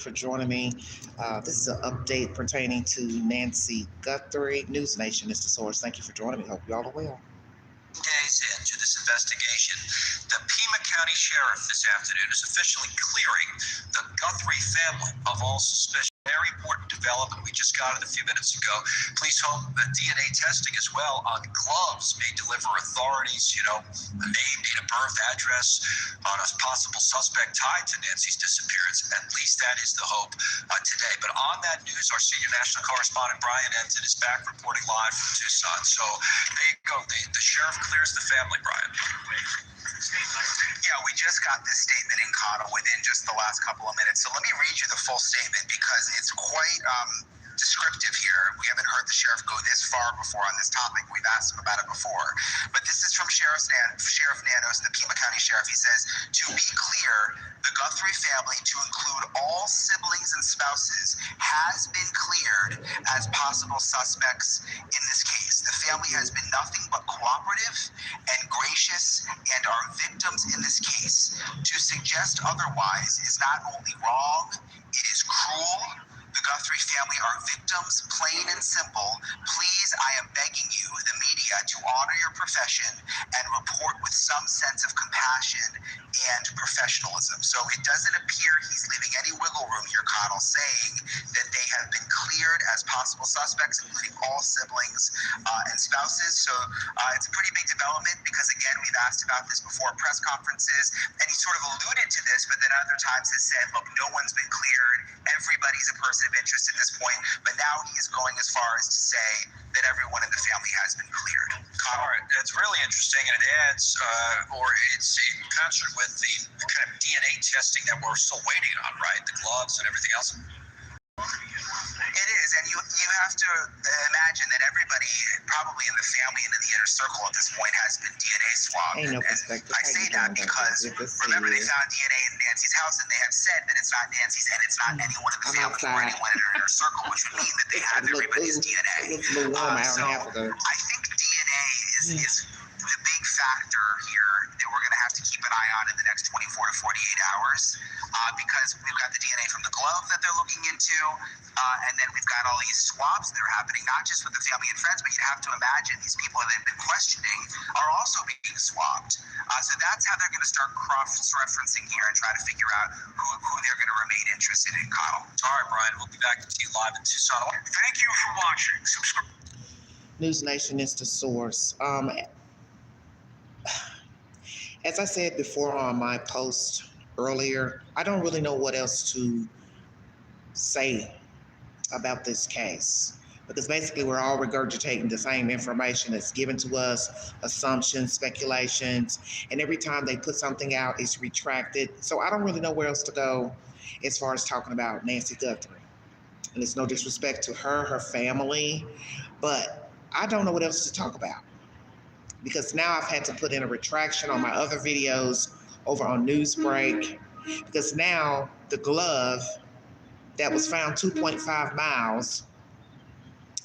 For joining me. This is an update pertaining to Nancy Guthrie. News Nation is the source. Thank you for joining me. Hope you all are well. Days into this investigation, the Pima County Sheriff this afternoon is officially clearing the Guthrie family of all suspicion. Very important development. We just got it a few minutes ago. Police hope that DNA testing as well on gloves may deliver authorities, a name, date of birth, address on a possible suspect tied to Nancy's disappearance. At least that is the hope today. But on that news, our senior national correspondent Brian Enton is back reporting live from Tucson. So there you go. The sheriff clears the family, Brian. Yeah, we just got this statement in Cottle within just the last couple of minutes. So let me read you the full statement because it's quite descriptive here. We haven't heard the sheriff go this far before on this topic. We've asked him about it before. But this is from Sheriff Nanos, the Pima County Sheriff. He says, to be clear, the Guthrie family, to include all siblings and spouses, has been cleared as possible suspects in this case. The family has been nothing but cooperative and gracious and are victims in this case. To suggest otherwise is not only wrong, it is cruel. The Guthrie family are victims, plain and simple. Please, I am begging you, the media, to honor your profession and report with some sense of compassion and professionalism. So it doesn't appear he's leaving any wiggle room here, Connell, saying that they have been cleared as possible suspects, including all siblings and spouses. So it's a pretty big development because, again, we've asked about this before press conferences, and he sort of alluded to this, but then other times has said, look, no one's been cleared. Everybody's a person of interest at this point, but now he is going as far as to say that everyone in the family has been cleared. All right, that's really interesting, and it adds, or it's in concert with the kind of DNA testing that we're still waiting on, right? The gloves and everything else. It is, and you have to imagine that everybody, probably in the family and in the inner circle at this point, has been DNA swabbed. Ain't no and perspective. I say that because remember they found DNA in Nancy's house, and they have said that it's not Nancy's and it's not anyone in the family or anyone in her inner circle, which would mean that they have everybody's DNA. So I think DNA is the big factor here that we're going to have to keep an eye on in the next 24 to 48 hours because we've got the DNA from the glove that they're looking into, and then we've got all these swabs that are happening, not just with the family and friends, but you'd have to imagine these people that they've been questioning are also being swabbed. So that's how they're going to start cross-referencing here and try to figure out who they're going to remain interested in, Connell. All right, Brian, we'll be back to you live in Tucson. Thank you for watching. Subscribe. News Nation is the source. As I said before on my post earlier, I don't really know what else to say about this case because basically we're all regurgitating the same information that's given to us, assumptions, speculations, and every time they put something out, it's retracted. So I don't really know where else to go as far as talking about Nancy Guthrie. And it's no disrespect to her family, but I don't know what else to talk about. Because now I've had to put in a retraction on my other videos over on Newsbreak, because now the glove that was found 2.5 miles,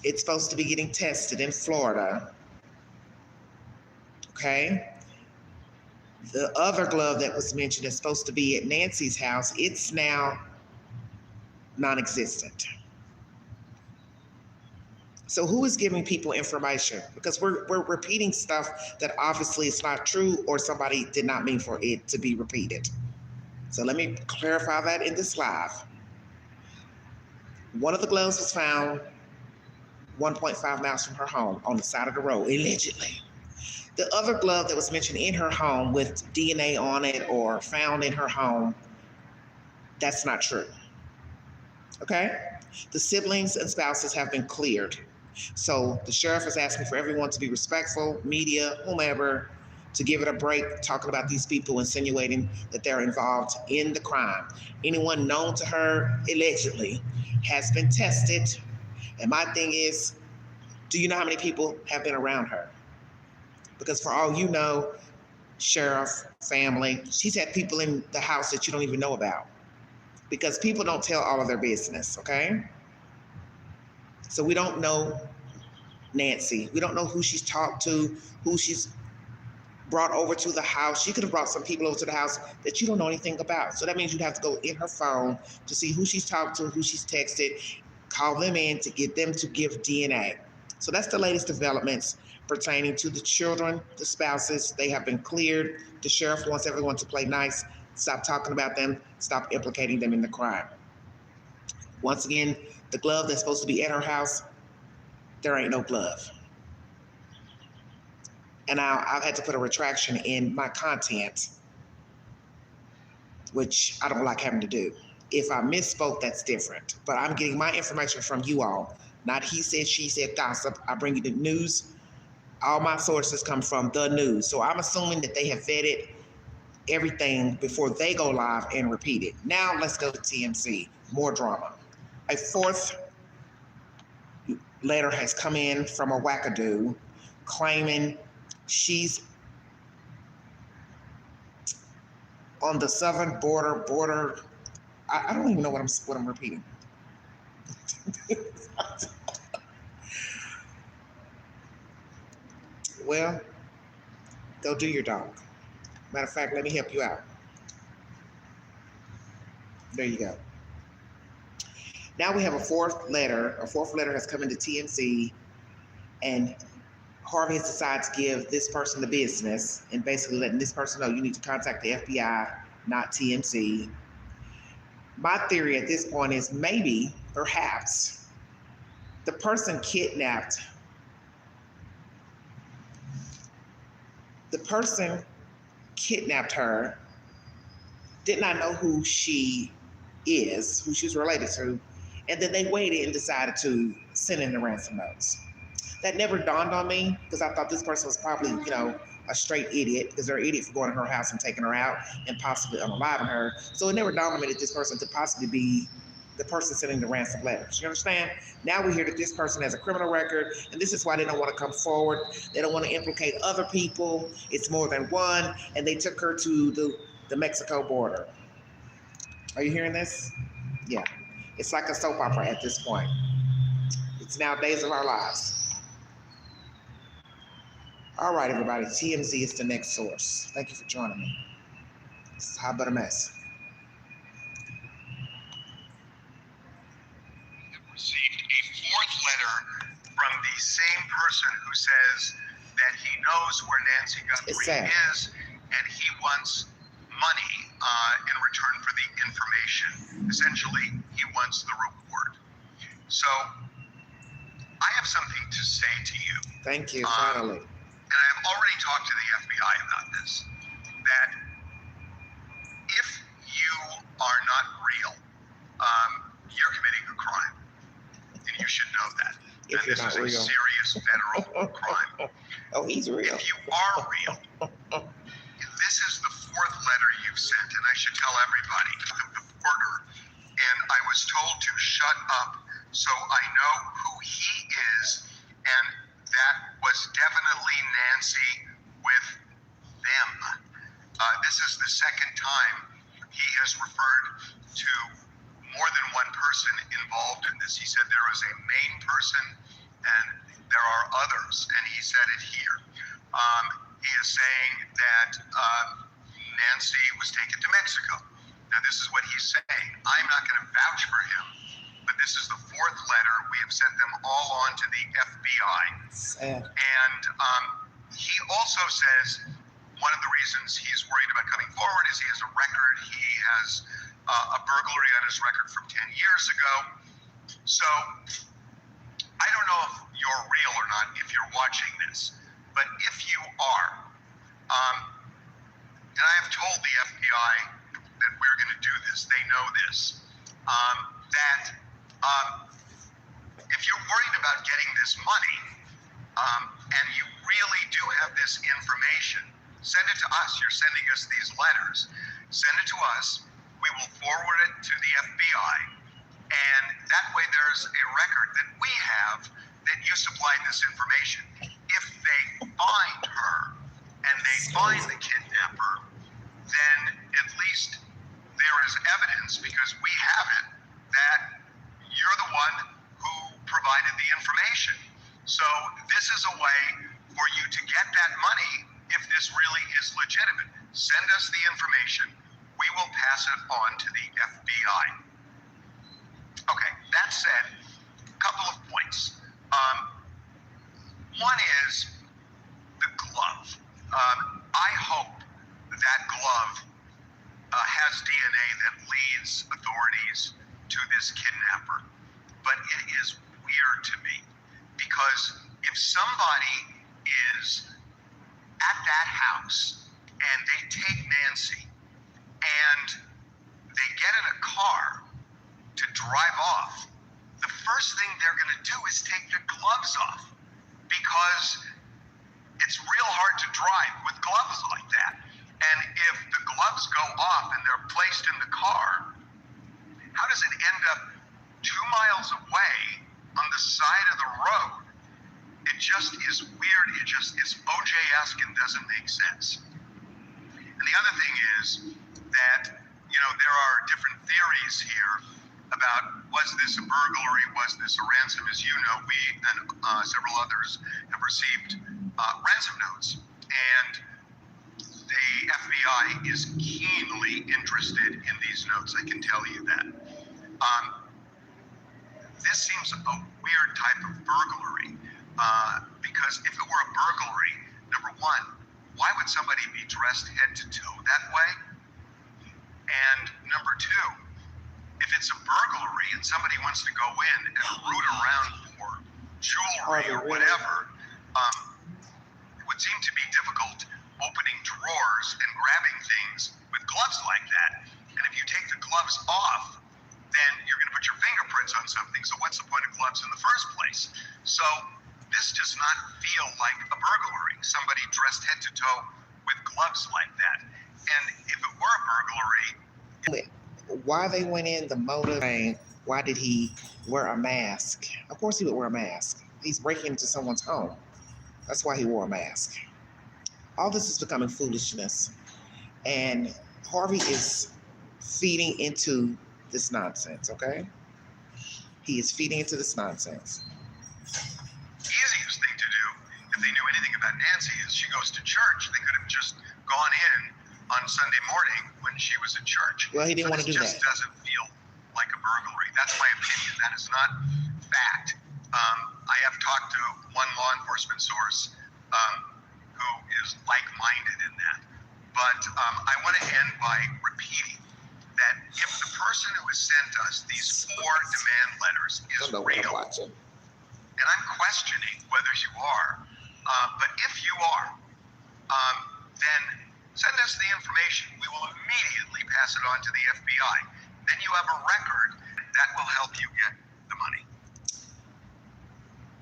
it's supposed to be getting tested in Florida. Okay? The other glove that was mentioned is supposed to be at Nancy's house. It's now non-existent. So who is giving people information? Because we're repeating stuff that obviously is not true or somebody did not mean for it to be repeated. So let me clarify that in this live. One of the gloves was found 1.5 miles from her home on the side of the road, allegedly. The other glove that was mentioned in her home with DNA on it or found in her home, that's not true. Okay? The siblings and spouses have been cleared. So the sheriff is asking for everyone to be respectful, media, whomever, to give it a break, talking about these people insinuating that they're involved in the crime. Anyone known to her, allegedly, has been tested. And my thing is, do you know how many people have been around her? Because for all you know, sheriff, family, she's had people in the house that you don't even know about. Because people don't tell all of their business, okay? So we don't know Nancy. We don't know who she's talked to, who she's brought over to the house. She could have brought some people over to the house that you don't know anything about. So that means you'd have to go in her phone to see who she's talked to, who she's texted, call them in to get them to give DNA. So that's the latest developments pertaining to the children, the spouses. They have been cleared. The sheriff wants everyone to play nice, stop talking about them, stop implicating them in the crime. Once again, the glove that's supposed to be at her house, there ain't no glove. And I've had to put a retraction in my content, which I don't like having to do. If I misspoke, that's different. But I'm getting my information from you all, not he said, she said, gossip. I bring you the news. All my sources come from the news. So I'm assuming that they have vetted everything before they go live and repeat it. Now let's go to TMZ. More drama. A fourth letter has come in from a wackadoo claiming she's on the southern border. I don't even know what I'm repeating. Well, go do your dog. Matter of fact, let me help you out. There you go. Now we have a fourth letter. A fourth letter has come into TMZ, and Harvey has decided to give this person the business and basically letting this person know you need to contact the FBI, not TMZ. My theory at this point is maybe, perhaps, the person kidnapped. The person kidnapped her, did not know who she is, who she's related to, and then they waited and decided to send in the ransom notes. That never dawned on me because I thought this person was probably, a straight idiot because they're an idiot for going to her house and taking her out and possibly unaliving her. So it never dawned on me that this person could possibly be the person sending the ransom letters. You understand? Now we hear that this person has a criminal record, and this is why they don't want to come forward. They don't want to implicate other people. It's more than one, and they took her to the Mexico border. Are you hearing this? Yeah. It's like a soap opera at this point. It's now Days of Our Lives. All right, everybody. TMZ is the next source. Thank you for joining me. This is How About a Mess. Received a fourth letter from the same person who says that he knows where Nancy Guthrie is, and he wants money in return for the information. Essentially, he wants the reward. So, I have something to say to you. Thank you, finally. And I've already talked to the FBI about this, that if you are not real, you're committing a crime. And you should know that. If and this is real. A serious federal crime. Oh, he's real. If you are real, this is the fourth letter you've sent, and I should tell everybody, the reporter, and I was told to shut up so I know who he is, and that was definitely Nancy with them. This is the second time he has referred to more than one person involved in this. He said there is a main person and there are others, and he said it here. He is saying that Nancy was taken to Mexico. Now, this is what he's saying. I'm not going to vouch for him, but this is the fourth letter. We have sent them all on to the FBI. Sad. And he also says one of the reasons he's worried about coming forward is he has a record. He has a burglary on his record from 10 years ago. So I don't know if you're real or not if you're watching this, but if you are, and I have told the FBI that we're going to do this, they know this, that if you're worried about getting this money and you really do have this information, send it to us. You're sending us these letters. Send it to us. We will forward it to the FBI, and that way there's a record that we have that you supplied this information. If they find her and they find the kidnapper, then at least there is evidence, because we have it, that you're the one who provided the information. So this is a way for you to get that money if this really is legitimate. Send us the information. We will pass it on to the FBI. Okay, that said, a couple of points. One is the glove. I hope that glove has DNA that leads authorities to this kidnapper. But it is weird to me because if somebody is at that house and they take Nancy and they get in a car to drive off, the first thing they're going to do is take the gloves off because it's real hard to drive with gloves like that. And if the gloves go off and they're placed in the car, how does it end up 2 miles away on the side of the road? It just is weird. It's OJ-esque and doesn't make sense. And the other thing is that, there are different theories here about, was this a burglary? Was this a ransom? As you know, we and several others have received ransom notes. And the FBI is keenly interested in these notes, I can tell you that. This seems a weird type of burglary because if it were a burglary, number one, why would somebody be dressed head to toe that way? And number two, if it's a burglary and somebody wants to go in and root around for jewelry or whatever, it would seem to be difficult opening drawers and grabbing things with gloves like that. And if you take the gloves off, then you're going to put your fingerprints on something. So what's the point of gloves in the first place? So this does not feel like a burglary, somebody dressed head to toe with gloves like that. And if it were a burglary... Why they went in, the motive, why did he wear a mask? Of course he would wear a mask. He's breaking into someone's home. That's why he wore a mask. All this is becoming foolishness. And Harvey is feeding into this nonsense, okay? He is feeding into this nonsense. The easiest thing to do, if they knew anything about Nancy, is she goes to church. They could have just gone in on Sunday morning when she was at church. Well, he didn't want to do that. It just doesn't feel like a burglary. That's my opinion. That is not fact. I have talked to one law enforcement source who is like-minded in that. But I want to end by repeating that if the person who has sent us these 4 demand letters is real, and I'm questioning whether you are, but if you are, then send us the information. We will immediately pass it on to the FBI. Then you have a record that will help you get the money.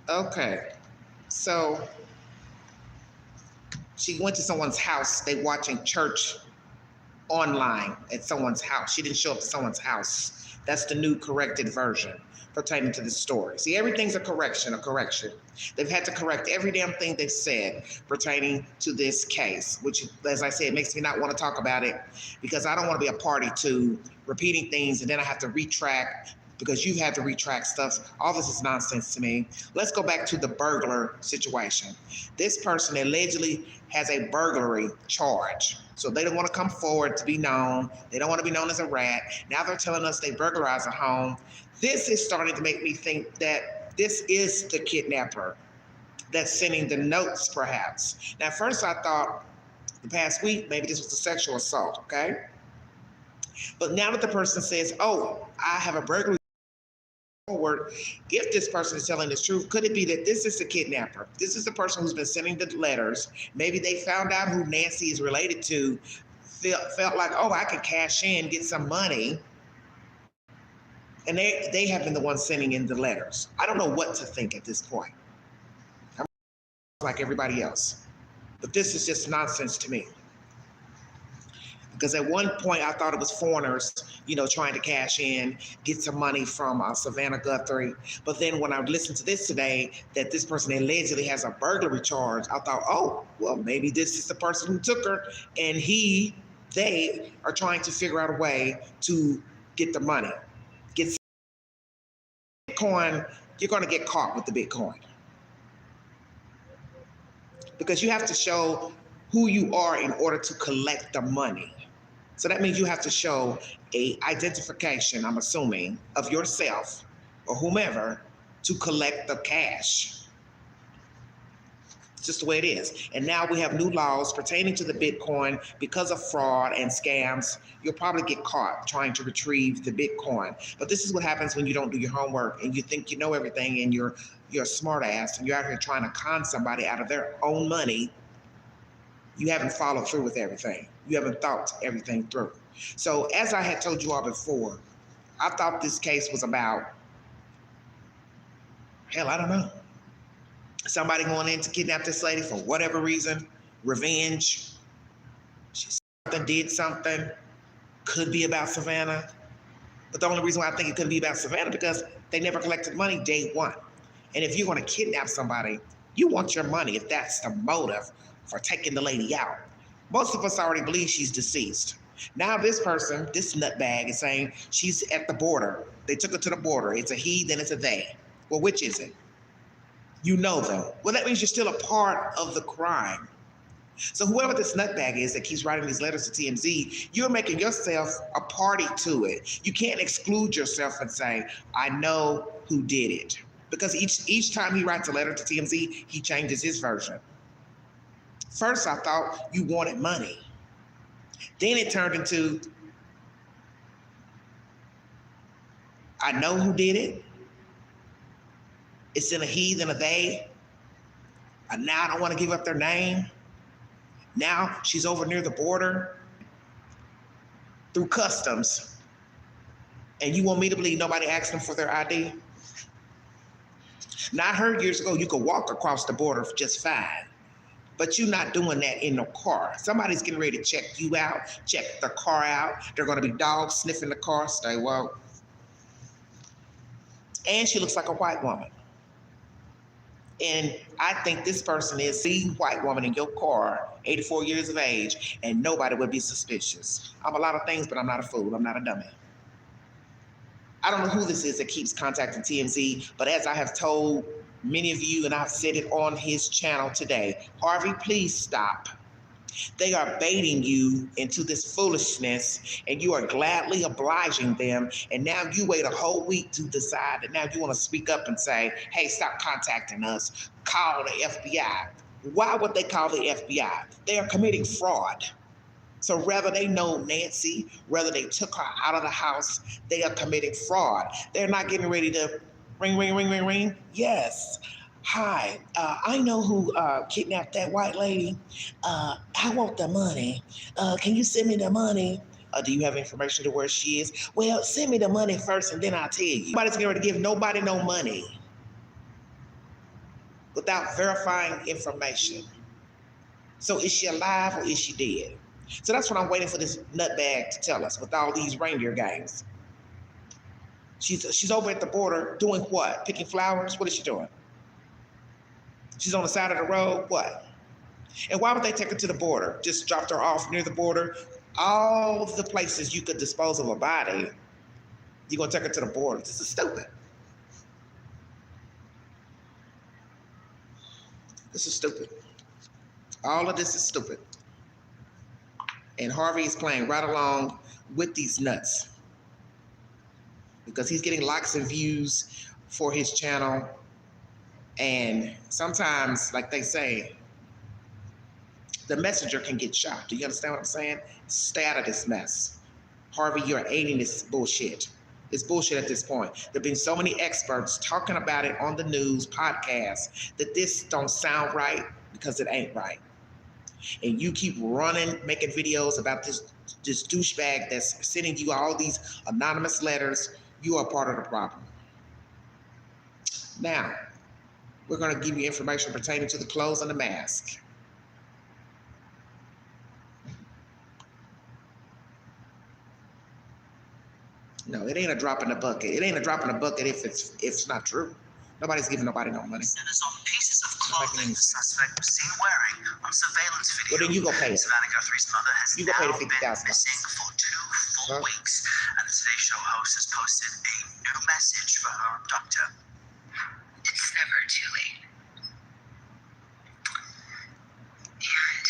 Okay, so she went to someone's house. They watching church online at someone's house. She didn't show up to someone's house. That's the new corrected version pertaining to this story. See, everything's a correction. They've had to correct every damn thing they've said pertaining to this case, which, as I said, makes me not want to talk about it because I don't want to be a party to repeating things and then I have to retract because you've had to retract stuff. All this is nonsense to me. Let's go back to the burglar situation. This person allegedly has a burglary charge. So they don't want to come forward to be known. They don't want to be known as a rat. Now they're telling us they burglarized a home. This is starting to make me think that this is the kidnapper that's sending the notes, perhaps. Now, first I thought the past week, maybe this was a sexual assault, okay? But now that the person says, oh, I have a burglary forward, if this person is telling the truth, could it be that this is the kidnapper? This is the person who's been sending the letters. Maybe they found out who Nancy is related to, felt like, oh, I could cash in, get some money. And they have been the ones sending in the letters. I don't know what to think at this point. I'm like everybody else. But this is just nonsense to me. Because at one point I thought it was foreigners, trying to cash in, get some money from Savannah Guthrie. But then when I listened to this today, that this person allegedly has a burglary charge, I thought, oh, well, maybe this is the person who took her and they are trying to figure out a way to get the money. Get Bitcoin, you're going to get caught with the Bitcoin. Because you have to show who you are in order to collect the money. So that means you have to show a identification, I'm assuming, of yourself or whomever to collect the cash. It's just the way it is. And now we have new laws pertaining to the Bitcoin because of fraud and scams. You'll probably get caught trying to retrieve the Bitcoin. But this is what happens when you don't do your homework and you think you know everything and you're a smart ass and you're out here trying to con somebody out of their own money. You haven't followed through with everything. You haven't thought everything through. So as I had told you all before, I thought this case was about, hell, I don't know. Somebody going in to kidnap this lady for whatever reason, revenge. She did something, could be about Savannah. But the only reason why I think it couldn't be about Savannah because they never collected money day one. And if you're going to kidnap somebody, you want your money if that's the motive for taking the lady out. Most of us already believe she's deceased. Now this person, this nutbag, is saying she's at the border. They took her to the border. It's a he, then it's a they. Well, which is it? You know though. Well, that means you're still a part of the crime. So whoever this nutbag is that keeps writing these letters to TMZ, you're making yourself a party to it. You can't exclude yourself and say, I know who did it. Because each time he writes a letter to TMZ, he changes his version. First, I thought you wanted money. Then it turned into, I know who did it. It's in a he, then a they. And now I don't want to give up their name. Now she's over near the border through customs. And you want me to believe nobody asked them for their ID? Now I heard years ago you could walk across the border just fine. But you're not doing that in no car. Somebody's getting ready to check you out, check the car out. There are going to be dogs sniffing the car. Stay woke. And she looks like a white woman. And I think this person is the white woman in your car, 84 years of age, and nobody would be suspicious. I'm a lot of things, but I'm not a fool. I'm not a dummy. I don't know who this is that keeps contacting TMZ, but as I have told many of you, and I've said it on his channel today, Harvey, please stop. They are baiting you into this foolishness, and you are gladly obliging them. And now you wait a whole week to decide that now you want to speak up and say, hey, stop contacting us. Call the FBI. Why would they call the FBI? They are committing fraud. So whether they know Nancy, whether they took her out of the house, they are committing fraud. They're not getting ready to ring, ring, ring, ring, ring. Yes. Hi, I know who kidnapped that white lady. I want the money. Can you send me the money? Do you have information to where she is? Well, send me the money first and then I'll tell you. Nobody's going to give nobody no money without verifying information. So is she alive or is she dead? So that's what I'm waiting for this nutbag to tell us with all these reindeer games. She's over at the border doing what? Picking flowers? What is she doing? She's on the side of the road, what? And why would they take her to the border? Just dropped her off near the border? All the places you could dispose of a body, you're gonna take her to the border. This is stupid. This is stupid. All of this is stupid. And Harvey is playing right along with these nuts because he's getting likes and views for his channel. And sometimes, like they say, the messenger can get shot. Do you understand what I'm saying? Stay out of this mess. Harvey, you're aiding this bullshit. It's bullshit at this point. There have been so many experts talking about it on the news, podcasts, that this don't sound right because it ain't right. And you keep running, making videos about this douchebag that's sending you all these anonymous letters. You are part of the problem. Now, we're going to give you information pertaining to the clothes and the mask. No, it ain't a drop in the bucket. It ain't a drop in the bucket if it's not true. Nobody's giving nobody no money. Centers on pieces of clothing the suspect was seen wearing on surveillance video. Well, then you go pay it. Savannah Guthrie's mother has You go pay the now $50,000. been missing for 2 full weeks, and the Today Show host has posted a new message for her abductor. It's never too late. And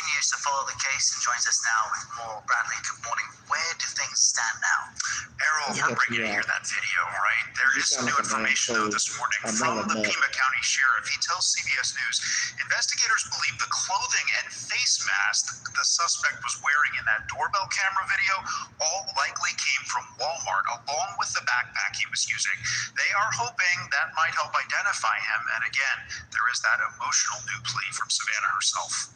continues to follow the case and joins us now with more. Bradley, good morning. Where do things stand now? Errol, heartbreaking to hear that video, right? There is some new information, though, this morning from the Pima County Sheriff. He tells CBS News investigators believe the clothing and face mask the suspect was wearing in that doorbell camera video all likely came from Walmart, along with the backpack he was using. They are hoping that might help identify him. And again, there is that emotional new plea from Savannah herself.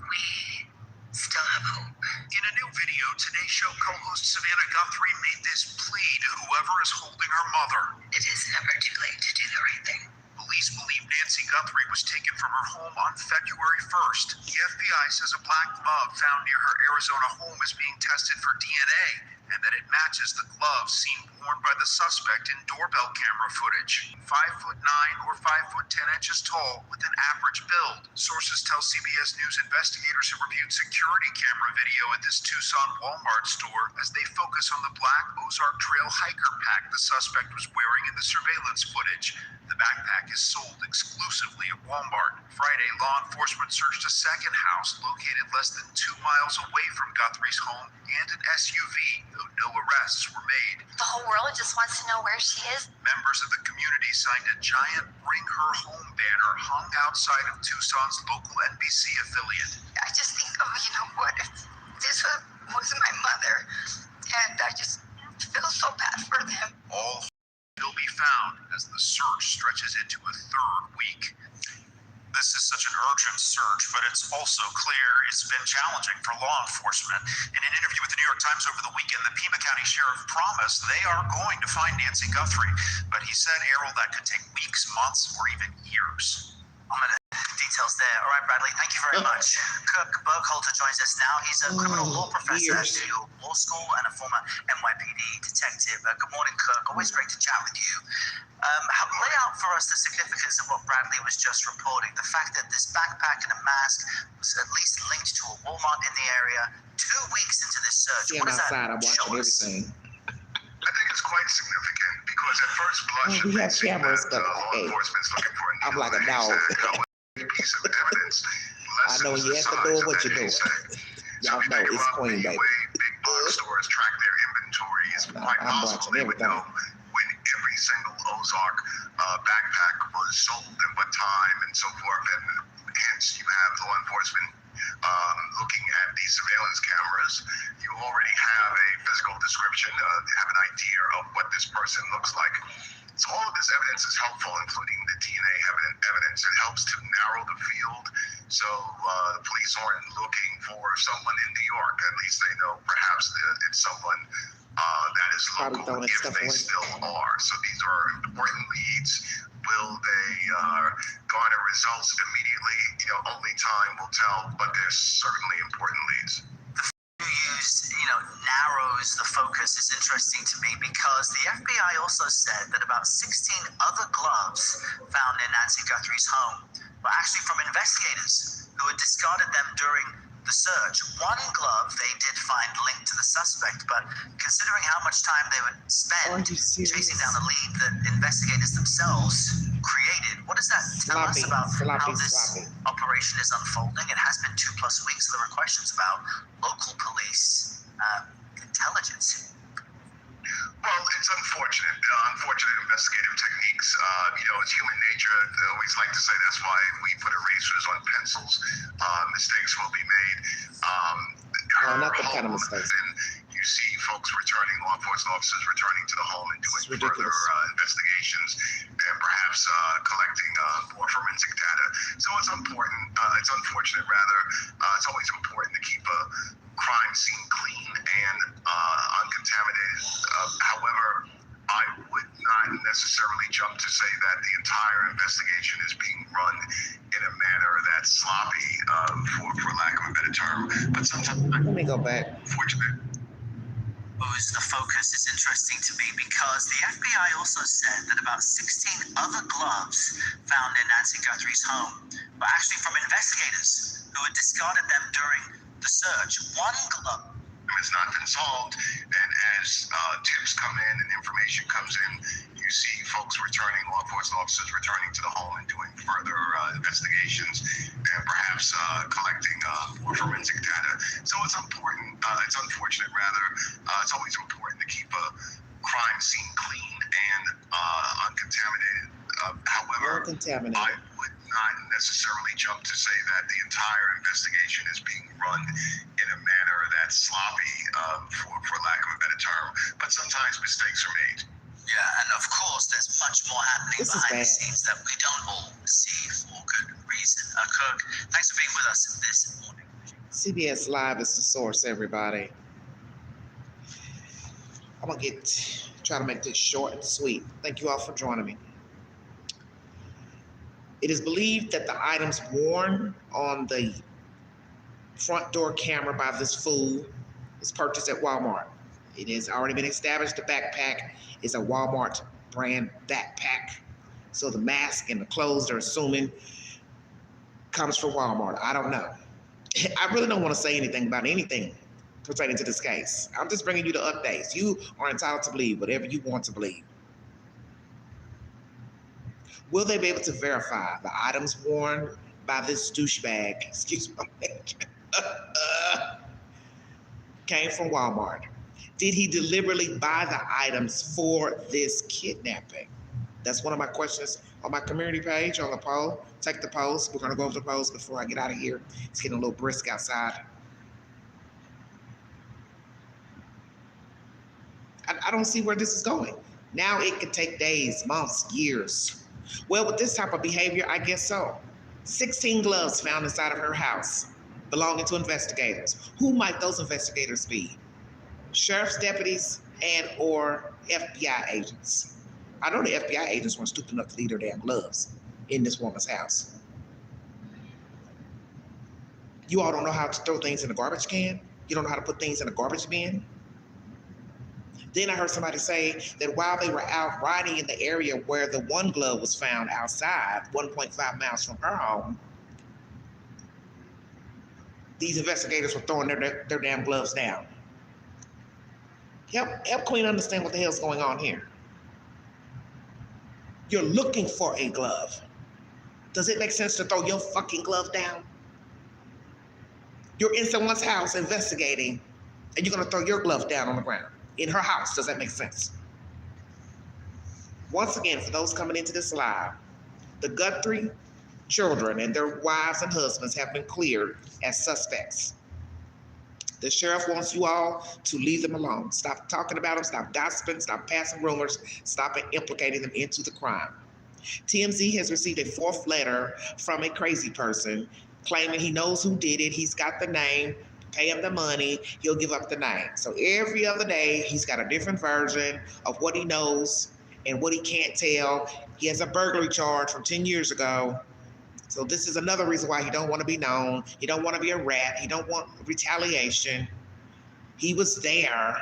We still have hope. In a new video, Today's Show co-host Savannah Guthrie made this plea to whoever is holding her mother. It is never too late to do the right thing. Police believe Nancy Guthrie was taken from her home on February 1st. The FBI says a black glove found near her Arizona home is being tested for DNA, and that it matches the glove seen worn by the suspect in doorbell camera footage. 5'9" or 5'10" tall with an average build. Sources tell CBS News investigators have reviewed security camera video at this Tucson Walmart store as they focus on the black Ozark Trail hiker pack the suspect was wearing in the surveillance footage. The backpack is sold exclusively at Walmart. Friday, law enforcement searched a second house located less than 2 miles away from Guthrie's home and an SUV, though no arrests were made. The whole world just wants to know where she is. Members of the community signed a giant Bring Her Home banner hung outside of Tucson's local NBC affiliate. I just think, what if this was my mother? And I just feel so bad for them. All will be found as the search stretches into a third week. This is such an urgent search, but it's also clear it's been challenging for law enforcement. In an interview with the New York Times over the weekend, the Pima County Sheriff promised they are going to find Nancy Guthrie, but he said, Errol, that could take weeks, months, or even years. Details there. All right, Bradley, thank you very much. Kirk Burkhalter joins us now. He's a criminal law professor at New York Law School and a former NYPD detective. Good morning, Kirk. Always great to chat with you. Lay out for us the significance of what Bradley was just reporting. The fact that this backpack and a mask was at least linked to a Walmart in the area 2 weeks into this search. See, What I'm does outside. that I'm show watching us? everything. I think it's quite significant because at first blush, We have cameras, but law hey, enforcement's looking for a I'm like a dog. piece of evidence. I know when you have to do what you do. Y'all know it's clean, baby. Big box stores track their inventory. It's quite possible they would know when every single Ozark backpack was sold and what time and so forth. And hence, you have law enforcement looking at these surveillance cameras. You already have a physical description. They have an idea of what this person looks like. So all of this evidence is helpful, including the DNA evidence. It helps to narrow the field, so the police aren't looking for someone in New York. At least they know perhaps that it's someone that is local, if they still are. So these are important leads. Will they garner results immediately? Only time will tell, but they're certainly important leads. Narrows the focus is interesting to me because the FBI also said that about 16 other gloves found in Nancy Guthrie's home were actually from investigators who had discarded them during the search. One glove they did find linked to the suspect, but considering how much time they would spend chasing down a lead that investigators themselves created, what does that tell us about how this operation is unfolding? It has been 2+ weeks, so there were questions about local police intelligence. Well, it's unfortunate. Unfortunate investigative techniques. It's human nature. They always like to say that's why we put erasers on pencils. Mistakes will be made. Not the kind of mistakes. And you see folks returning, law enforcement officers returning to the home and doing further investigations and perhaps collecting more forensic data. So it's important. It's unfortunate, rather. It's always important to keep a crime scene clean and uncontaminated. However, I would not necessarily jump to say that the entire investigation is being run in a manner that's sloppy, for lack of a better term. But sometimes, let me go back. Unfortunate. The focus is interesting to me because the FBI also said that about 16 other gloves found in Nancy Guthrie's home were actually from investigators who had discarded them during the search. One glove has not been solved. And as tips come in and information comes in, you see folks returning, law enforcement officers returning to the home and doing further investigations and perhaps collecting more forensic data. So it's important, it's unfortunate rather, it's always important to keep a crime scene clean and uncontaminated. However, Uncontaminated. I would not necessarily jump to say that the entire investigation is being run in a manner that's sloppy, for lack of a better term, but sometimes mistakes are made. Yeah, and of course, there's much more happening This is behind the bad. scenes that we don't all see for good reason. Kirk, thanks for being with us this morning. CBS Live is the source, everybody. I'm gonna try to make this short and sweet. Thank you all for joining me. It is believed that the items worn on the front door camera by this fool was purchased at Walmart. It has already been established the backpack is a Walmart brand backpack. So the mask and the clothes they're assuming comes from Walmart. I don't know. I really don't want to say anything about anything pertaining to this case. I'm just bringing you the updates. You are entitled to believe whatever you want to believe. Will they be able to verify the items worn by this douchebag, excuse my language, came from Walmart? Did he deliberately buy the items for this kidnapping? That's one of my questions on my community page on the poll. Take the polls. We're going to go over the polls before I get out of here. It's getting a little brisk outside. I don't see where this is going. Now it could take days, months, years. Well, with this type of behavior, I guess so. 16 gloves found inside of her house belonging to investigators. Who might those investigators be? Sheriff's deputies and or FBI agents. I know the FBI agents weren't stupid enough to leave their damn gloves in this woman's house. You all don't know how to throw things in a garbage can? You don't know how to put things in a garbage bin? Then I heard somebody say that while they were out riding in the area where the one glove was found outside, 1.5 miles from her home, these investigators were throwing their damn gloves down. Help Queen understand what the hell's going on here. You're looking for a glove. Does it make sense to throw your fucking glove down? You're in someone's house investigating, and you're gonna throw your glove down on the ground. In her house, does that make sense? Once again, for those coming into this live, the Guthrie children and their wives and husbands have been cleared as suspects. The sheriff wants you all to leave them alone. Stop talking about them, stop gossiping, stop passing rumors, stop implicating them into the crime. TMZ has received a fourth letter from a crazy person claiming he knows who did it, he's got the name, pay him the money, he'll give up the name. So every other day, he's got a different version of what he knows and what he can't tell. He has a burglary charge from 10 years ago. So this is another reason why he don't want to be known. He don't want to be a rat. He don't want retaliation. He was there.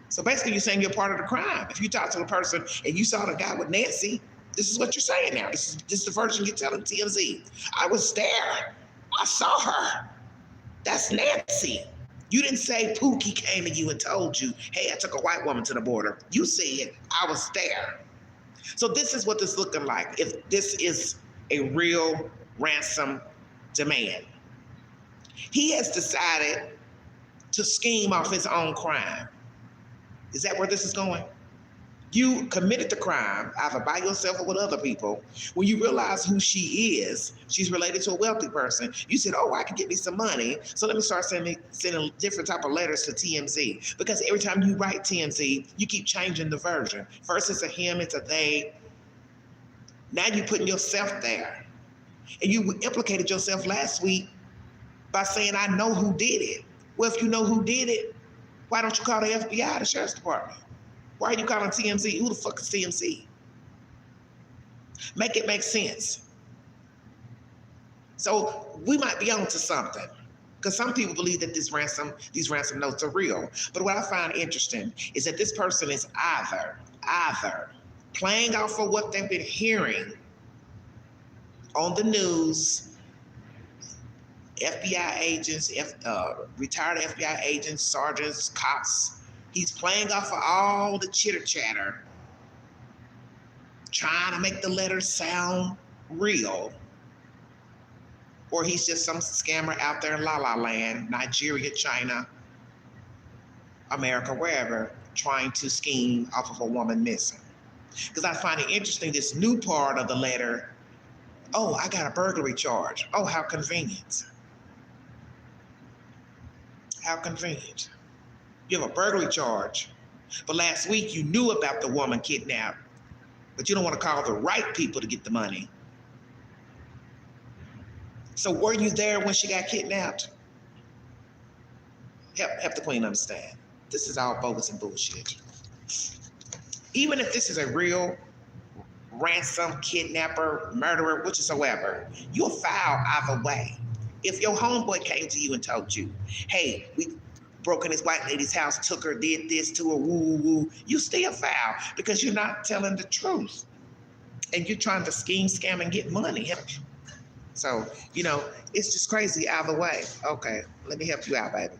So basically you're saying you're part of the crime. If you talk to a person and you saw the guy with Nancy, this is what you're saying now. This is the version you're telling TMZ. I was there. I saw her. That's Nancy. You didn't say Pookie came to you and told you, hey, I took a white woman to the border. You said, I was there. So this is what this is looking like. If this is a real ransom demand. He has decided to scheme off his own crime. Is that where this is going? You committed the crime, either by yourself or with other people. When you realize who she is, she's related to a wealthy person. You said, oh, I can get me some money. So let me start sending different type of letters to TMZ. Because every time you write TMZ, you keep changing the version. First it's a him, it's a they. Now you're putting yourself there. And you implicated yourself last week by saying, I know who did it. Well, if you know who did it, why don't you call the FBI, the Sheriff's Department? Why are you calling TMZ? Who the fuck is TMZ? Make it make sense. So we might be onto something. Because some people believe that these ransom notes are real. But what I find interesting is that this person is either playing off of what they've been hearing on the news FBI agents, retired FBI agents, sergeants, cops. He's playing off of all the chitter chatter, trying to make the letters sound real. Or he's just some scammer out there in La La Land, Nigeria, China, America, wherever, trying to scheme off of a woman missing. Because I find it interesting, this new part of the letter, oh, I got a burglary charge. Oh, how convenient. How convenient. You have a burglary charge, but last week you knew about the woman kidnapped, but you don't want to call the right people to get the money. So were you there when she got kidnapped? Help the queen understand. This is all bogus and bullshit. Even if this is a real ransom, kidnapper, murderer, whichsoever, you'll file either way. If your homeboy came to you and told you, hey, we broke in this white lady's house, took her, did this to her, woo, woo, woo, you still file because you're not telling the truth. And you're trying to scheme, scam, and get money. So, it's just crazy either way. Okay, let me help you out, baby.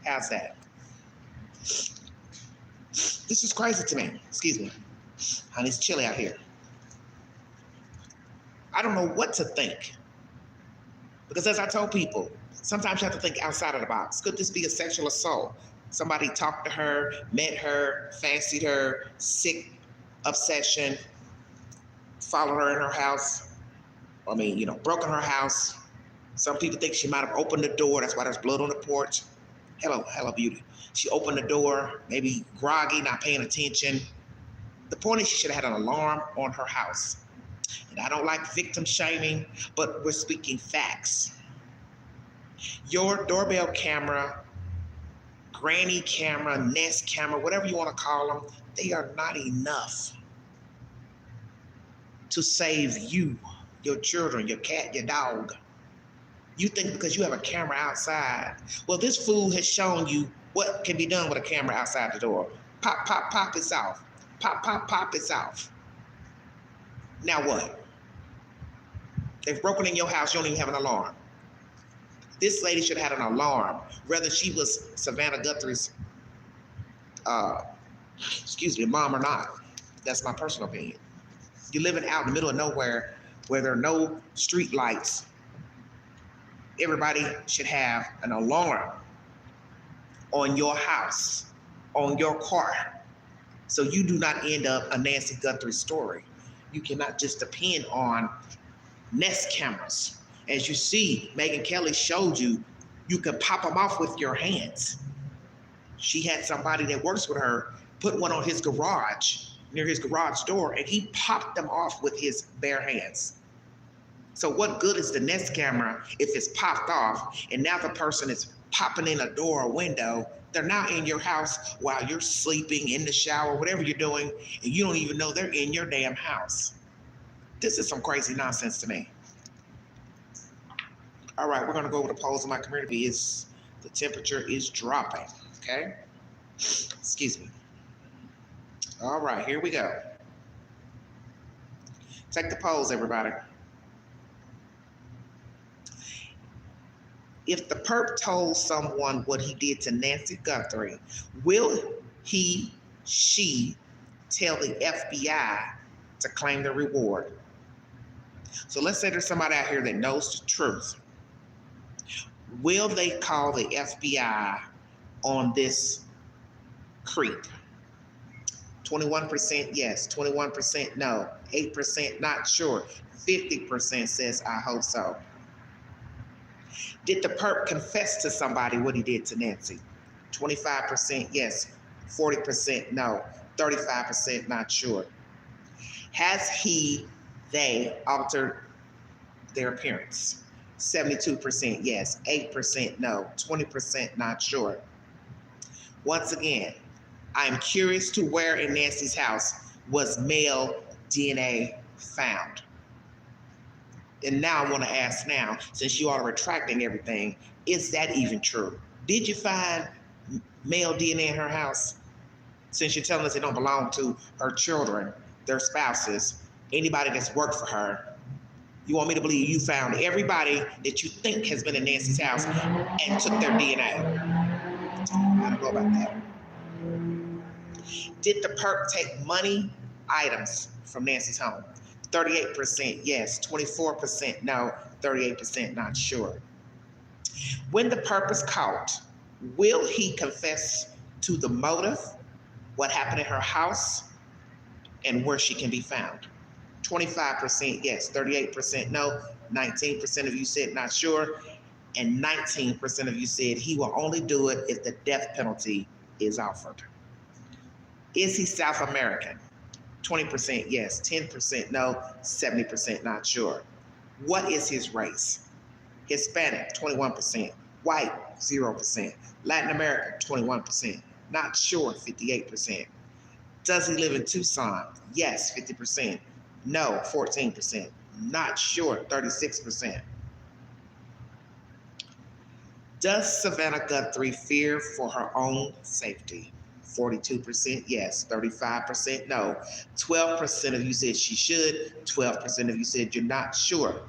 How's that? This is crazy to me. Excuse me. Honey, it's chilly out here. I don't know what to think. Because as I told people, sometimes you have to think outside of the box. Could this be a sexual assault? Somebody talked to her, met her, fancied her, sick obsession, followed her in her house. Broke in her house. Some people think she might have opened the door. That's why there's blood on the porch. Hello, beauty. She opened the door, maybe groggy, not paying attention. The point is she should have had an alarm on her house. And I don't like victim shaming, but we're speaking facts. Your doorbell camera, granny camera, Nest camera, whatever you want to call them, they are not enough to save you, your children, your cat, your dog. You think because you have a camera outside, well, this fool has shown you what can be done with a camera outside the door. Pop, pop, pop, it's off. Pop, pop, pop, it's off. Now what? They've broken in your house, you don't even have an alarm. This lady should have had an alarm, whether she was Savannah Guthrie's, mom or not. That's my personal opinion. You're living out in the middle of nowhere where there are no street lights. Everybody should have an alarm on your house, on your car, so you do not end up a Nancy Guthrie story. You cannot just depend on Nest cameras. As you see, Megyn Kelly showed you, you can pop them off with your hands. She had somebody that works with her put one on his garage, near his garage door, and he popped them off with his bare hands. So what good is the Nest camera if it's popped off and now the person is popping in a door or window? They're now in your house while you're sleeping, in the shower, whatever you're doing, and you don't even know they're in your damn house. This is some crazy nonsense to me. All right, we're gonna go over the polls in my community. The temperature is dropping, okay? Excuse me. All right, here we go. Take the polls, everybody. If the perp told someone what he did to Nancy Guthrie, will he, she tell the FBI to claim the reward? So let's say there's somebody out here that knows the truth. Will they call the FBI on this creep? 21% yes, 21% no, 8% not sure, 50% says I hope so. Did the perp confess to somebody what he did to Nancy? 25% yes, 40% no, 35% not sure. Has they altered their appearance? 72% yes, 8% no, 20% not sure. Once again, I'm curious to where in Nancy's house was male DNA found. And now I want to ask now, since you are retracting everything, is that even true? Did you find male DNA in her house? Since you're telling us they don't belong to her children, their spouses, anybody that's worked for her, you want me to believe you found everybody that you think has been in Nancy's house and took their DNA? I don't know about that. Did the perp take money, items from Nancy's home? 38% yes, 24% no, 38% not sure. When the perp is caught, will he confess to the motive, what happened in her house, and where she can be found? 25% yes, 38% no, 19% of you said not sure, and 19% of you said he will only do it if the death penalty is offered. Is he South American? 20% yes, 10% no, 70% not sure. What is his race? Hispanic, 21%. White, 0%. Latin American, 21%. Not sure, 58%. Does he live in Tucson? Yes, 50%. No, 14%. Not sure, 36%. Does Savannah Guthrie fear for her own safety? 42% yes, 35% no. 12% of you said she should, 12% of you said you're not sure.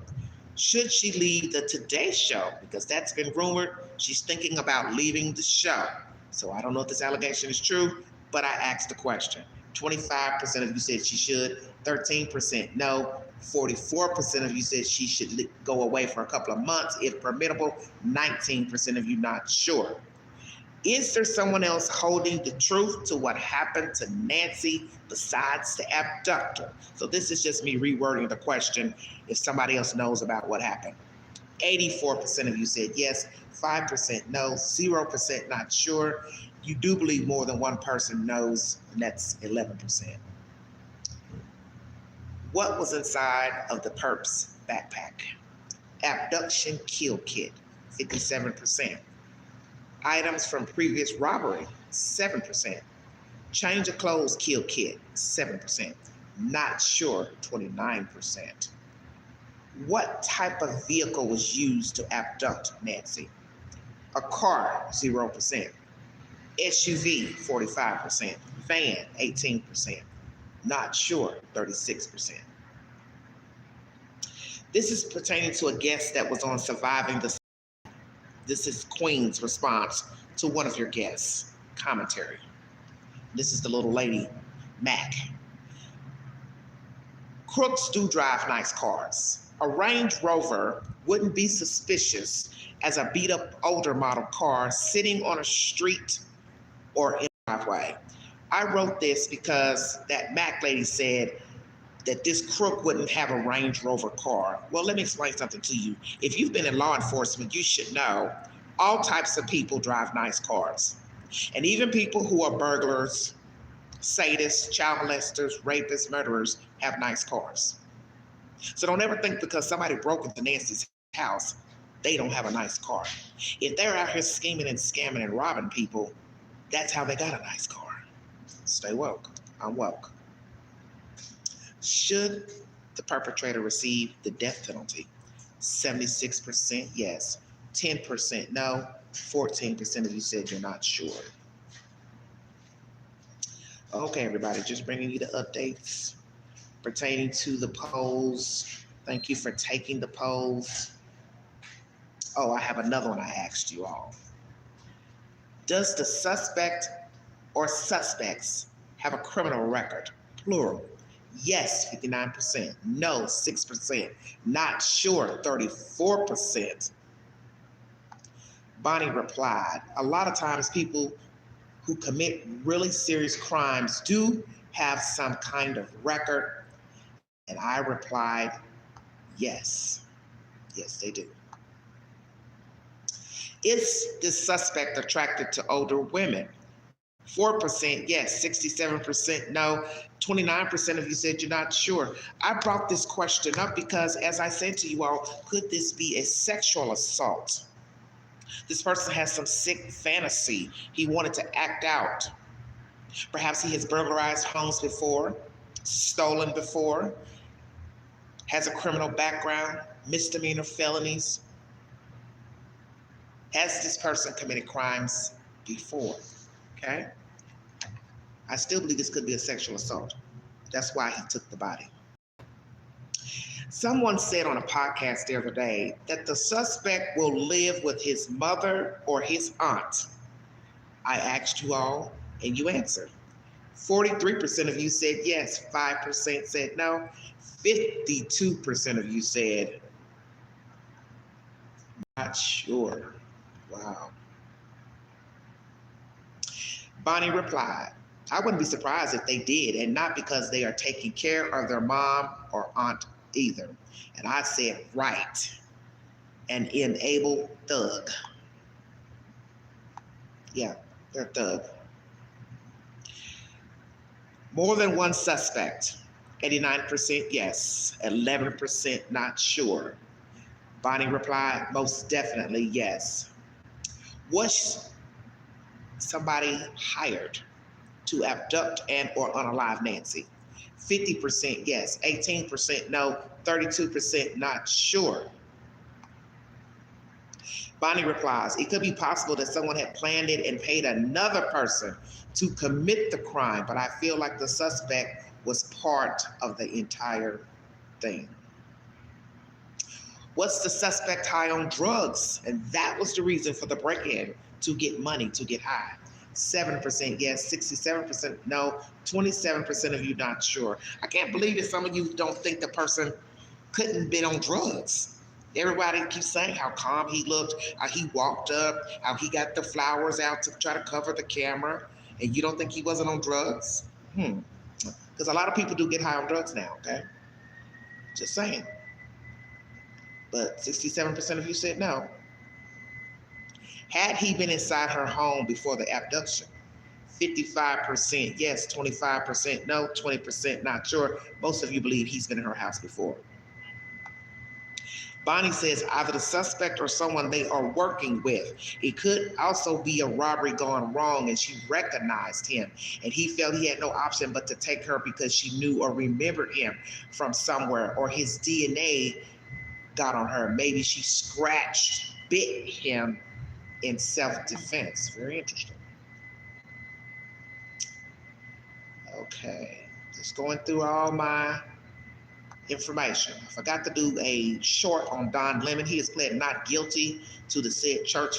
Should she leave the Today Show? Because that's been rumored. She's thinking about leaving the show. So I don't know if this allegation is true, but I asked the question. 25% of you said she should, 13% no, 44% of you said she should go away for a couple of months if permittable, 19% of you not sure. Is there someone else holding the truth to what happened to Nancy besides the abductor? So this is just me rewording the question if somebody else knows about what happened. 84% of you said yes, 5% no, 0% not sure. You do believe more than one person knows, and that's 11%. What was inside of the perp's backpack? Abduction kill kit, 57%. Items from previous robbery, 7%. Change of clothes kill kit, 7%. Not sure, 29%. What type of vehicle was used to abduct Nancy? A car, 0%. SUV, 45%. Van, 18%. Not sure, 36%. This is pertaining to a guest that was on Surviving the. This is Queen's response to one of your guests. Commentary. This is the little lady, Mac. Crooks do drive nice cars. A Range Rover wouldn't be suspicious as a beat up older model car sitting on a street or in a driveway. I wrote this because that Mac lady said that this crook wouldn't have a Range Rover car. Well, let me explain something to you. If you've been in law enforcement, you should know all types of people drive nice cars. And even people who are burglars, sadists, child molesters, rapists, murderers have nice cars. So don't ever think because somebody broke into Nancy's house, they don't have a nice car. If they're out here scheming and scamming and robbing people, that's how they got a nice car. Stay woke. I'm woke. Should the perpetrator receive the death penalty? 76% yes, 10% no, 14% of you said you're not sure. Okay, everybody, just bringing you the updates pertaining to the polls. Thank you for taking the polls. Oh, I have another one I asked you all. Does the suspect or suspects have a criminal record? Plural. Yes, 59%. No, 6%. Not sure, 34%. Bonnie replied, a lot of times people who commit really serious crimes do have some kind of record. And I replied, yes. Yes, they do. Is the suspect attracted to older women? 4% yes, 67% no, 29% of you said you're not sure. I brought this question up because, as I said to you all, could this be a sexual assault? This person has some sick fantasy. He wanted to act out. Perhaps he has burglarized homes before, stolen before, has a criminal background, misdemeanor felonies. Has this person committed crimes before? Okay? I still believe this could be a sexual assault. That's why he took the body. Someone said on a podcast the other day that the suspect will live with his mother or his aunt. I asked you all, and you answered. 43% of you said yes, 5% said no, 52% of you said not sure. Wow. Bonnie replied, I wouldn't be surprised if they did, and not because they are taking care of their mom or aunt either. And I said, right. An enabled thug. Yeah, they're thug. More than one suspect. 89% yes, 11% not sure. Bonnie replied, most definitely yes. Was somebody hired to abduct and or unalive Nancy? 50% yes, 18% no, 32% not sure. Bonnie replies, it could be possible that someone had planned it and paid another person to commit the crime, but I feel like the suspect was part of the entire thing. Was the suspect high on drugs? And that was the reason for the break-in, to get money, to get high. 7% yes, 67% no, 27% of you not sure. I can't believe that some of you don't think the person couldn't have been on drugs. Everybody keeps saying how calm he looked, how he walked up, how he got the flowers out to try to cover the camera, and you don't think he wasn't on drugs? Because a lot of people do get high on drugs now, okay? Just saying. But 67% of you said no. Had he been inside her home before the abduction? 55% yes, 25% no, 20% not sure. Most of you believe he's been in her house before. Bonnie says either the suspect or someone they are working with. It could also be a robbery gone wrong and she recognized him and he felt he had no option but to take her because she knew or remembered him from somewhere, or his DNA got on her. Maybe she bit him in self-defense. Very interesting. Okay, just going through all my information. I forgot to do a short on Don Lemon. He has pled not guilty to the said church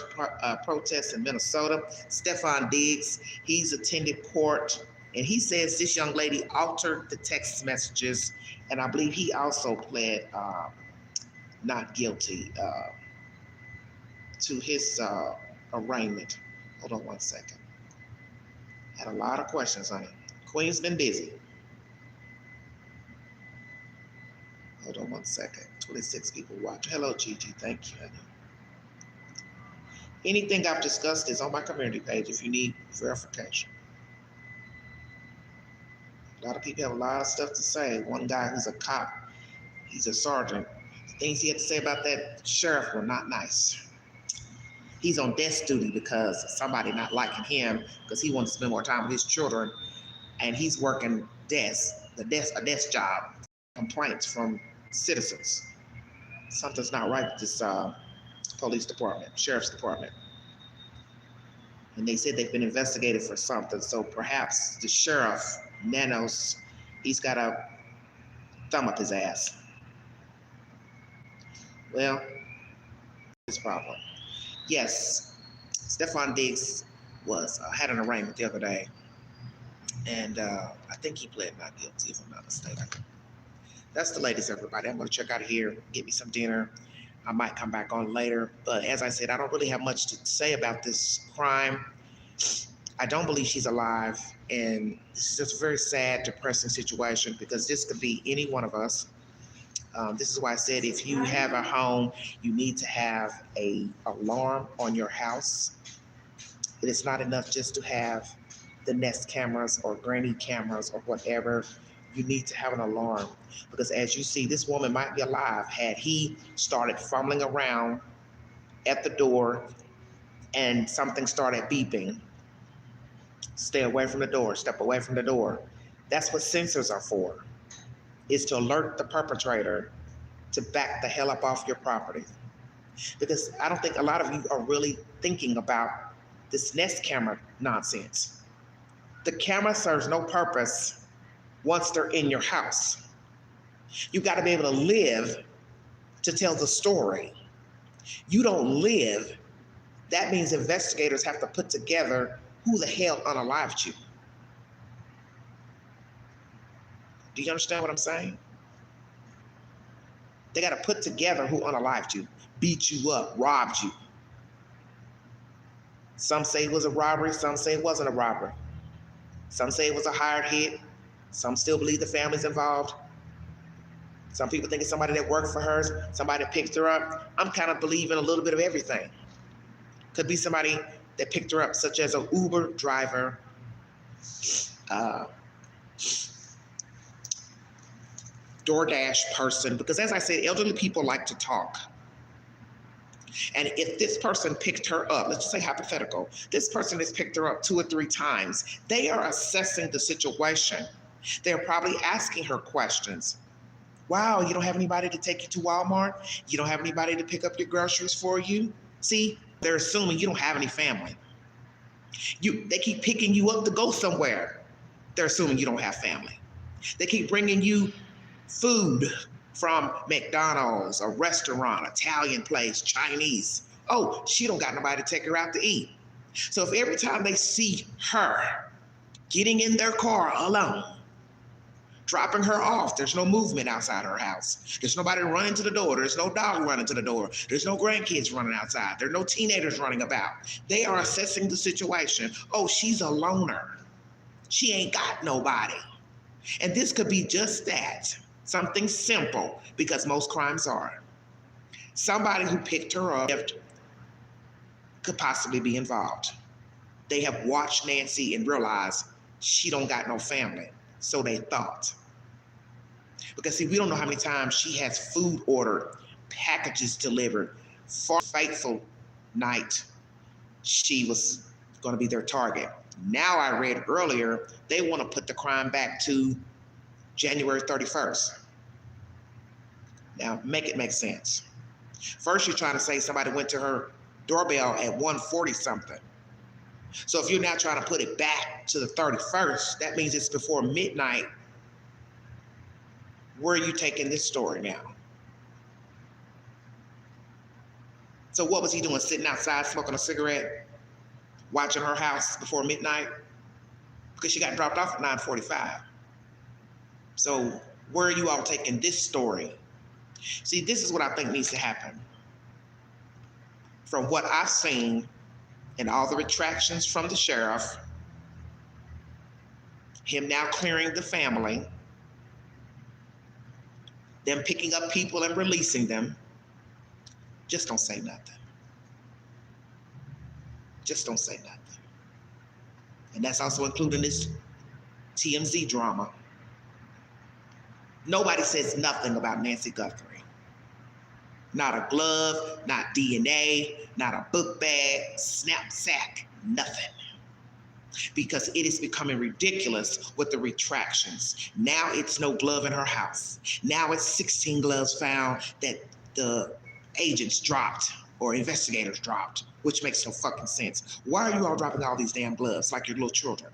protests in Minnesota. Stefan Diggs, he's attended court, and he says this young lady altered the text messages, and I believe he also pled not guilty to his arraignment. Hold on one second. Had a lot of questions on it. Queen's been busy. Hold on one second. 26 people watch. Hello, Gigi. Thank you, honey. Anything I've discussed is on my community page if you need verification. A lot of people have a lot of stuff to say. One guy who's a cop, he's a sergeant. The things he had to say about that sheriff were not nice. He's on desk duty because somebody not liking him because he wants to spend more time with his children, and he's working a desk job. Complaints from citizens. Something's not right with this police department, sheriff's department. And they said they've been investigated for something. So perhaps the sheriff, Nanos, he's got a thumb up his ass. Well, his problem. Yes, Stefan Diggs had an arraignment the other day. And I think he pled not guilty, if I'm not mistaken. That's the latest, everybody. I'm going to check out of here, get me some dinner. I might come back on later. But as I said, I don't really have much to say about this crime. I don't believe she's alive. And this is just a very sad, depressing situation because this could be any one of us. This is why I said if you have a home, you need to have an alarm on your house. It is not enough just to have the Nest cameras or Granny cameras or whatever. You need to have an alarm because as you see, this woman might be alive had he started fumbling around at the door and something started beeping. Stay away from the door, step away from the door. That's what sensors are for, is to alert the perpetrator to back the hell up off your property. Because I don't think a lot of you are really thinking about this Nest camera nonsense. The camera serves no purpose once they're in your house. You got to be able to live to tell the story. You don't live, that means investigators have to put together who the hell unalived you. Do you understand what I'm saying? They got to put together who unalived you, beat you up, robbed you. Some say it was a robbery, some say it wasn't a robbery. Some say it was a hired hit. Some still believe the family's involved. Some people think it's somebody that worked for her, somebody that picked her up. I'm kind of believing a little bit of everything. Could be somebody that picked her up, such as an Uber driver, DoorDash person, because as I said, elderly people like to talk. And if this person picked her up, let's just say hypothetical, this person has picked her up 2 or 3 times, they are assessing the situation. They're probably asking her questions. Wow, you don't have anybody to take you to Walmart? You don't have anybody to pick up your groceries for you? See, they're assuming you don't have any family. They keep picking you up to go somewhere. They're assuming you don't have family. They keep bringing you food from McDonald's, a restaurant, Italian place, Chinese. Oh, she don't got nobody to take her out to eat. So if every time they see her getting in their car alone, dropping her off, there's no movement outside her house. There's nobody running to the door. There's no dog running to the door. There's no grandkids running outside. There are no teenagers running about. They are assessing the situation. Oh, she's a loner. She ain't got nobody. And this could be just that. Something simple, because most crimes are. Somebody who picked her up could possibly be involved. They have watched Nancy and realized she don't got no family, so they thought. Because see, we don't know how many times she has food ordered, packages delivered. For fateful night, she was going to be their target. Now I read earlier, they want to put the crime back to January 31st. Now, make it make sense. First, you're trying to say somebody went to her doorbell at 1:40 something. So if you're now trying to put it back to the 31st, that means it's before midnight. Where are you taking this story now? So what was he doing, sitting outside smoking a cigarette, watching her house before midnight? Because she got dropped off at 9:45. So where are you all taking this story? See, this is what I think needs to happen. From what I've seen and all the retractions from the sheriff, him now clearing the family, them picking up people and releasing them, just don't say nothing. Just don't say nothing. And that's also including this TMZ drama. Nobody says nothing about Nancy Guthrie. Not a glove, not DNA, not a book bag, knapsack, nothing. Because it is becoming ridiculous with the retractions. Now it's no glove in her house. Now it's 16 gloves found that the agents dropped or investigators dropped, which makes no fucking sense. Why are you all dropping all these damn gloves like you're little children?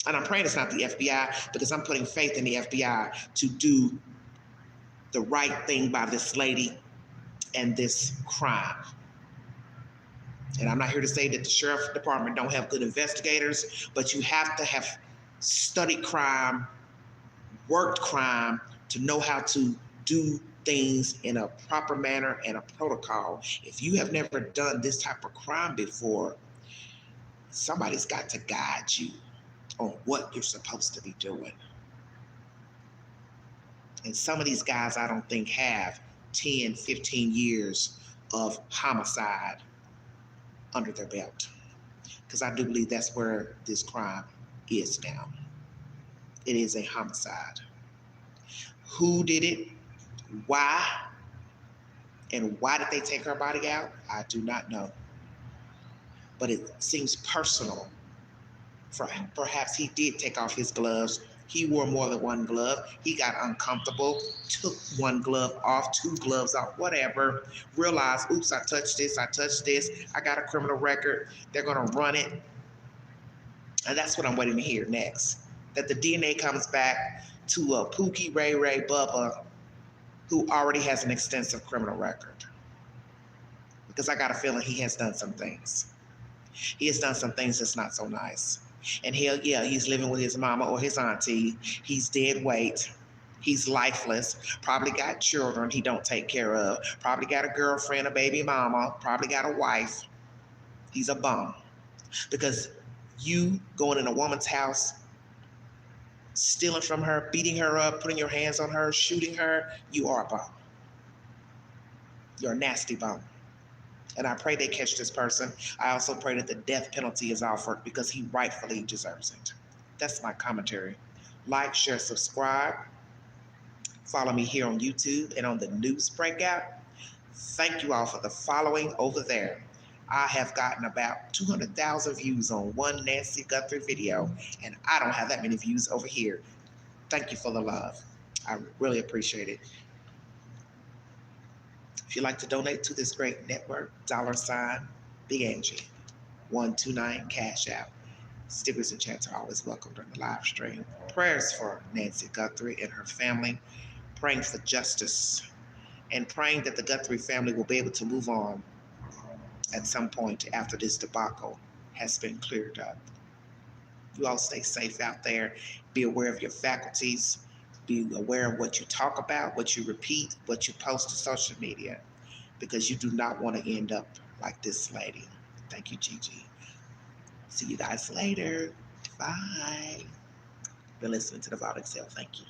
And I'm praying it's not the FBI, because I'm putting faith in the FBI to do the right thing by this lady and this crime. And I'm not here to say that the sheriff department don't have good investigators, but you have to have studied crime, worked crime, to know how to do things in a proper manner and a protocol. If you have never done this type of crime before, somebody's got to guide you on what you're supposed to be doing. And some of these guys I don't think have 10, 15 years of homicide under their belt. Because I do believe that's where this crime is now. It is a homicide. Who did it? Why? And why did they take her body out? I do not know. But it seems personal. Perhaps he did take off his gloves. He wore more than one glove. He got uncomfortable, took one glove off, 2 gloves off, whatever. Realized, oops, I touched this, I got a criminal record. They're gonna run it. And that's what I'm waiting to hear next. That the DNA comes back to a Pookie Ray Ray Bubba who already has an extensive criminal record. Because I got a feeling he has done some things. He has done some things that's not so nice. And hell yeah, he's living with his mama or his auntie. He's dead weight. He's lifeless. Probably got children he don't take care of. Probably got a girlfriend, a baby mama. Probably got a wife. He's a bum. Because you going in a woman's house, stealing from her, beating her up, putting your hands on her, shooting her, you are a bum. You're a nasty bum. And I pray they catch this person. I also pray that the death penalty is offered because he rightfully deserves it. That's my commentary. Like, share, subscribe. Follow me here on YouTube and on the News Breakout. Thank you all for the following over there. I have gotten about 200,000 views on one Nancy Guthrie video, and I don't have that many views over here. Thank you for the love. I really appreciate it. If you'd like to donate to this great network, $ Big Angie, 129 Cash App. Stickers and chats are always welcome during the live stream. Prayers for Nancy Guthrie and her family, praying for justice, and praying that the Guthrie family will be able to move on at some point after this debacle has been cleared up. You all stay safe out there. Be aware of your faculties. Be aware of what you talk about, what you repeat, what you post to social media, because you do not want to end up like this lady. Thank you, Gigi. See you guys later. Bye. Been listening to the Vote Excel. Thank you.